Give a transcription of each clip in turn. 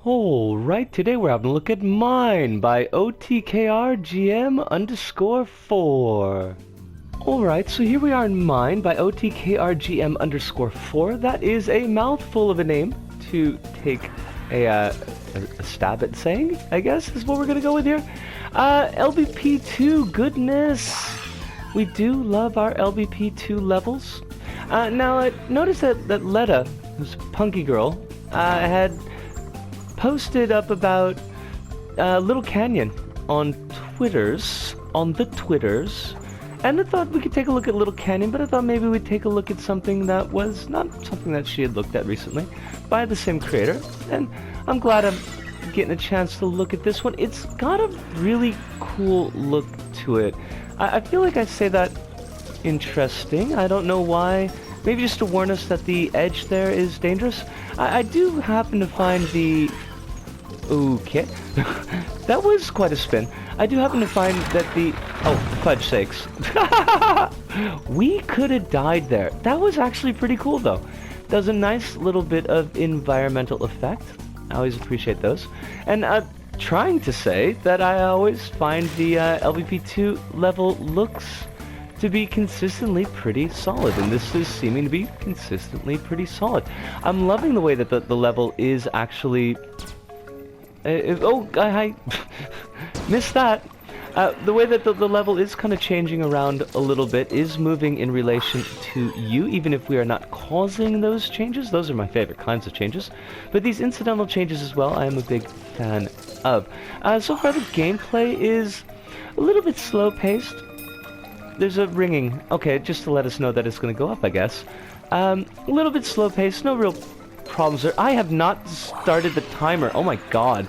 Alright, today we're having a look at Mine by OTKRGM_4. Alright, so here we are in Mine by OTKRGM_4. That is a mouthful of a name to take a stab at saying, I guess, is what we're gonna go with here. LBP2, goodness! We do love our LBP2 levels. Now, notice that Letta, who's a punky girl, had posted up about Little Canyon on the Twitters, and I thought we could take a look at Little Canyon, but I thought maybe we'd take a look at something that was not something that she had looked at recently, by the same creator, and I'm glad I'm getting a chance to look at this one. It's got a really cool look to it. I feel like I say that interesting, I don't know why. Maybe just to warn us that the edge there is dangerous. I do happen to find the... Okay. That was quite a spin. I do happen to find that the... Oh, fudge sakes. We could have died there. That was actually pretty cool, though. Does a nice little bit of environmental effect. I always appreciate those. And trying to say that I always find the LBP2 level looks to be consistently pretty solid, and this is seeming to be consistently pretty solid. I'm loving the way that the level is actually... I missed that. The way that the level is kind of changing around a little bit, is moving in relation to you, even if we are not causing those changes. Those are my favorite kinds of changes. But these incidental changes as well, I am a big fan of. So far the gameplay is a little bit slow-paced. There's a ringing. Okay, just to let us know that it's going to go up, I guess. A little bit slow-paced, no real problems there. I have not started the timer. Oh my god.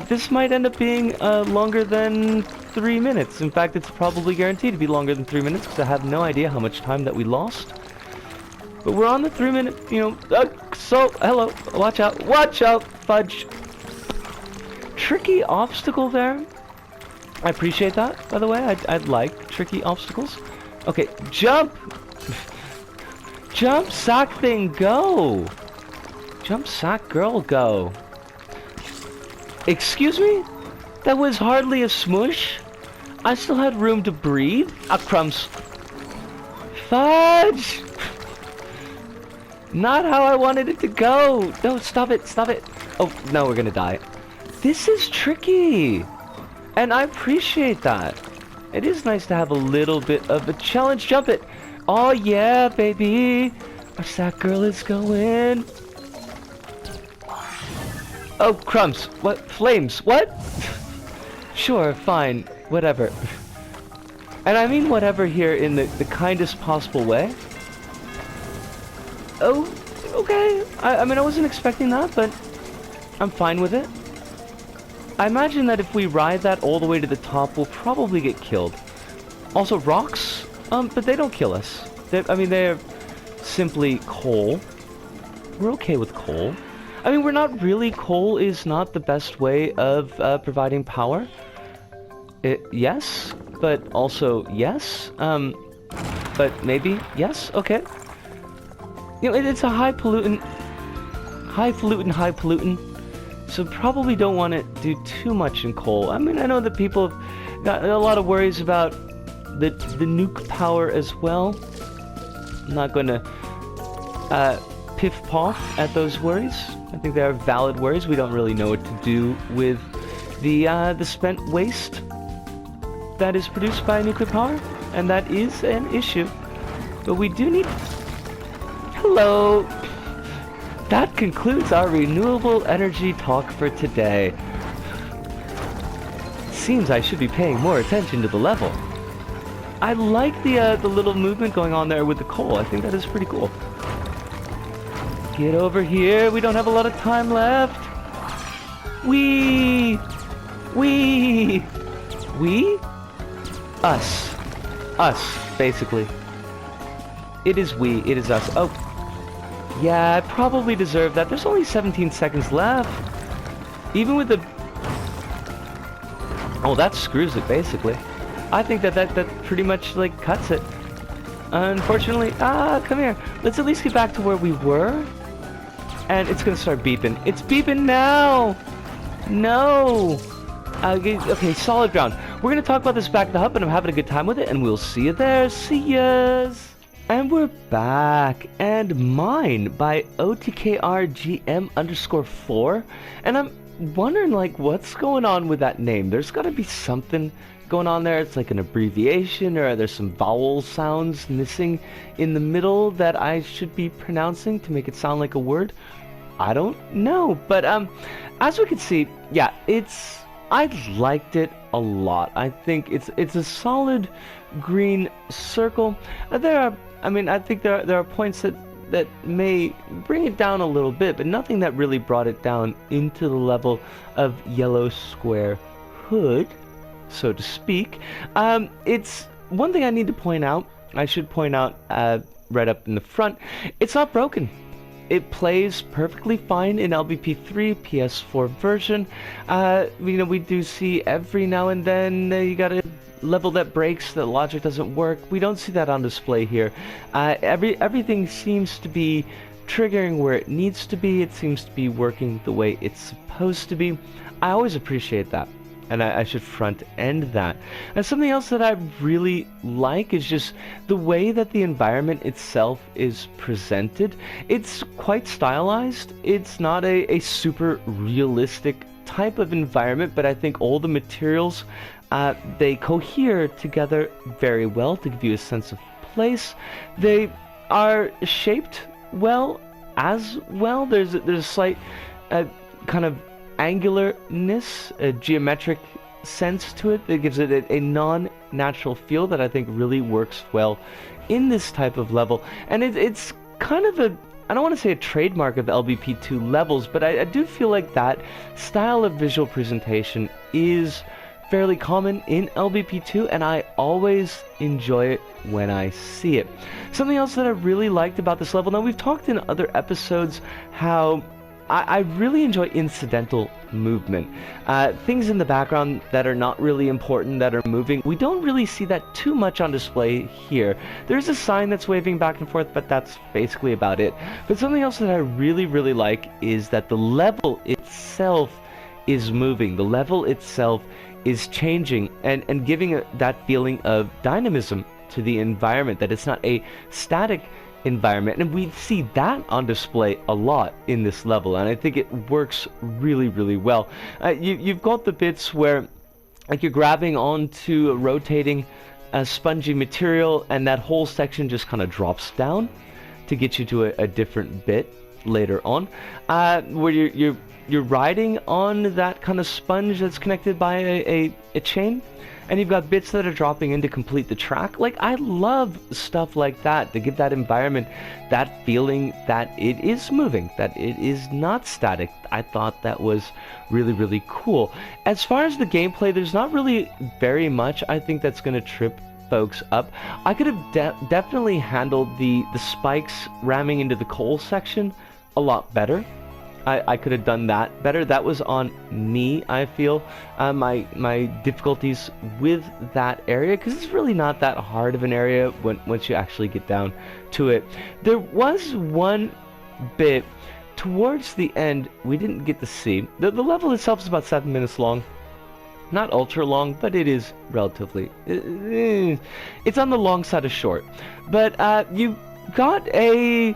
This might end up being longer than 3 minutes. In fact, it's probably guaranteed to be longer than 3 minutes, because I have no idea how much time that we lost. But we're on the 3-minute, so, hello, watch out, fudge. Tricky obstacle there. I appreciate that, by the way. I'd like tricky obstacles. Okay, jump! Jump, sack thing, go! Jump, sack girl, go. Excuse me? That was hardly a smush. I still had room to breathe. Ah, crumbs. Fudge! Not how I wanted it to go. No, stop it, stop it. Oh, no, we're gonna die. This is tricky. And I appreciate that. It is nice to have a little bit of a challenge. Jump it. Oh, yeah, baby. Our sack girl is going. Oh, crumbs. What? Flames. What? Sure, fine. Whatever. And I mean whatever here in the kindest possible way. Oh, okay. I mean, I wasn't expecting that, but I'm fine with it. I imagine that if we ride that all the way to the top, we'll probably get killed. Also, rocks? But they don't kill us. They're simply coal. We're okay with coal. I mean, we're not really... Coal is not the best way of providing power. Yes, but also yes. But maybe yes. Okay. It's a high pollutant. So probably don't want to do too much in coal. I mean, I know that people have got a lot of worries about the nuke power as well. I'm not going to piff-poff at those worries. I think they are valid worries. We don't really know what to do with the spent waste that is produced by nuclear power, and that is an issue. But we do need... Hello! That concludes our renewable energy talk for today. Seems I should be paying more attention to the level. I like the little movement going on there with the coal. I think that is pretty cool. Get over here. We don't have a lot of time left. We? Us. Us, basically. It is we. It is us. Oh. Yeah, I probably deserve that. There's only 17 seconds left. Even with the... Oh, that screws it, basically. I think that pretty much, like, cuts it. Unfortunately... come here. Let's at least get back to where we were. and it's gonna start beeping. It's beeping now! No! Okay, solid ground. We're gonna talk about this back at the hub, and I'm having a good time with it, and we'll see you there. See yas! And we're back, and mine by OTKRGM_4, and I'm wondering, like, what's going on with that name? There's gotta be something going on there. It's like an abbreviation, or there's some vowel sounds missing in the middle that I should be pronouncing to make it sound like a word. I don't know, but as we can see, yeah, I liked it a lot. I think it's a solid green circle. I think there are points that may bring it down a little bit, but nothing that really brought it down into the level of yellow square hood, so to speak. It's one thing I need to point out. I should point out right up in the front. It's not broken. It plays perfectly fine in LBP3 PS4 version. We do see every now and then you got a level that breaks, the logic doesn't work. We don't see that on display here. Everything seems to be triggering where it needs to be. It seems to be working the way it's supposed to be. I always appreciate that, and I should front end that. And something else that I really like is just the way that the environment itself is presented. It's quite stylized. It's not a super realistic type of environment, but I think all the materials, they cohere together very well to give you a sense of place. They are shaped well as well. There's a slight kind of angularness, a geometric sense to it that gives it a non-natural feel that I think really works well in this type of level. And it's kind of I don't want to say a trademark of LBP2 levels, but I do feel like that style of visual presentation is fairly common in LBP2, and I always enjoy it when I see it. Something else that I really liked about this level, now we've talked in other episodes how I really enjoy incidental movement. Things in the background that are not really important, that are moving. We don't really see that too much on display here. There's a sign that's waving back and forth, but that's basically about it. But something else that I really, really like is that the level itself is moving. The level itself is changing and giving that feeling of dynamism to the environment, that it's not a static environment, and we see that on display a lot in this level, and I think it works really, really well. You've got the bits where, like, you're grabbing onto a rotating spongy material, and that whole section just kind of drops down to get you to a different bit later on, where you're riding on that kind of sponge that's connected by a chain, and you've got bits that are dropping in to complete the track. Like, I love stuff like that to give that environment that feeling that it is moving, that it is not static. I thought that was really, really cool. As far as the gameplay, there's not really very much I think that's going to trip folks up. I could have definitely handled the spikes ramming into the coal section a lot better. I could have done that better. That was on me, I feel. My difficulties with that area, because it's really not that hard of an area once you actually get down to it. There was one bit towards the end we didn't get to see. The level itself is about 7 minutes long. Not ultra long, but it is relatively... it's on the long side of short. But you got a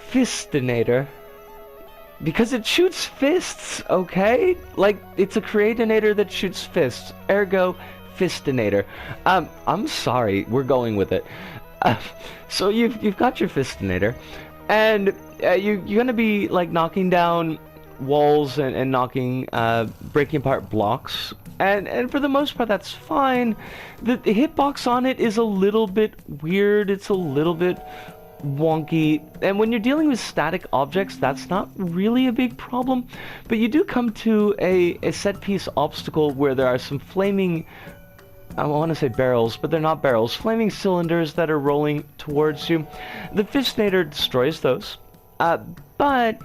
fistinator. Because it shoots fists, okay? Like, it's a creatinator that shoots fists. Ergo, fistinator. I'm sorry, we're going with it. So you've got your fistinator, and you're gonna be, like, knocking down walls and knocking, breaking apart blocks. And for the most part, that's fine. The hitbox on it is a little bit weird. It's a little bit wonky, and when you're dealing with static objects, that's not really a big problem, but you do come to a set piece obstacle where there are some flaming, I want to say barrels, but they're not barrels, flaming cylinders that are rolling towards you. The fistinator destroys those, But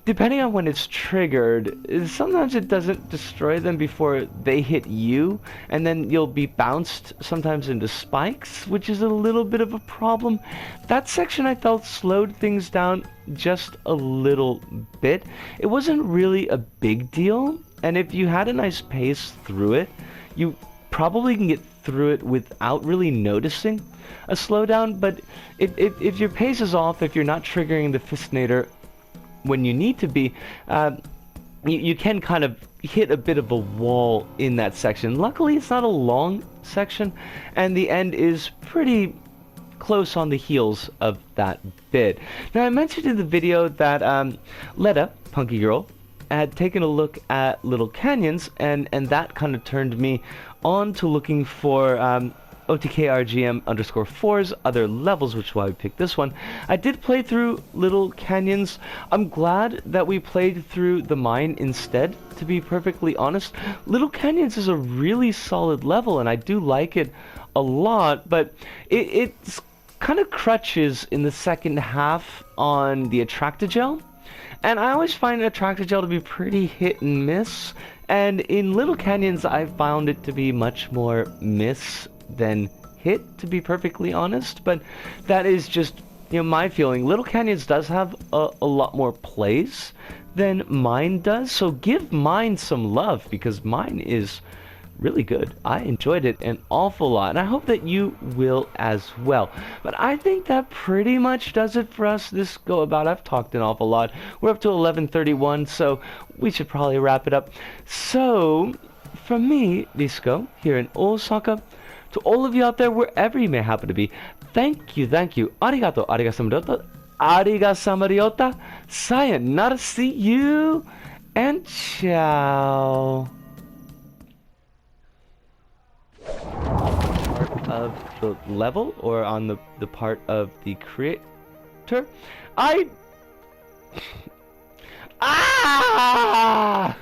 depending on when it's triggered, sometimes it doesn't destroy them before they hit you, and then you'll be bounced sometimes into spikes, which is a little bit of a problem. That section I felt slowed things down just a little bit. It wasn't really a big deal, and if you had a nice pace through it, you probably can get through it without really noticing a slowdown. But if your pace is off, if you're not triggering the Fistinator when you need to be, you can kind of hit a bit of a wall in that section. Luckily, it's not a long section, and the end is pretty close on the heels of that bit. Now, I mentioned in the video that Letta, Punky Girl, had taken a look at Little Canyons, and that kind of turned me on to looking for OTKRGM_4's other levels, which is why we picked this one. I did play through Little Canyons. I'm glad that we played through the mine instead, to be perfectly honest. Little Canyons is a really solid level, and I do like it a lot, but it's kind of crutches in the second half on the Attractogel. And I always find Attractogel to be pretty hit and miss, and in Little Canyons I found it to be much more miss than hit, to be perfectly honest. But that is just, my feeling. Little Canyons does have a lot more plays than mine does, so give mine some love, because mine is really good. I enjoyed it an awful lot, and I hope that you will as well. But I think that pretty much does it for us this go about. I've talked an awful lot. We're up to 11:31, so we should probably wrap it up. So, from me, Disco, here in Osaka, to all of you out there, wherever you may happen to be, thank you. Arigato, arigasamariota, arigasamariota, sayonara, see you, and ciao. Part of the level, or on the part of the creator, Ah!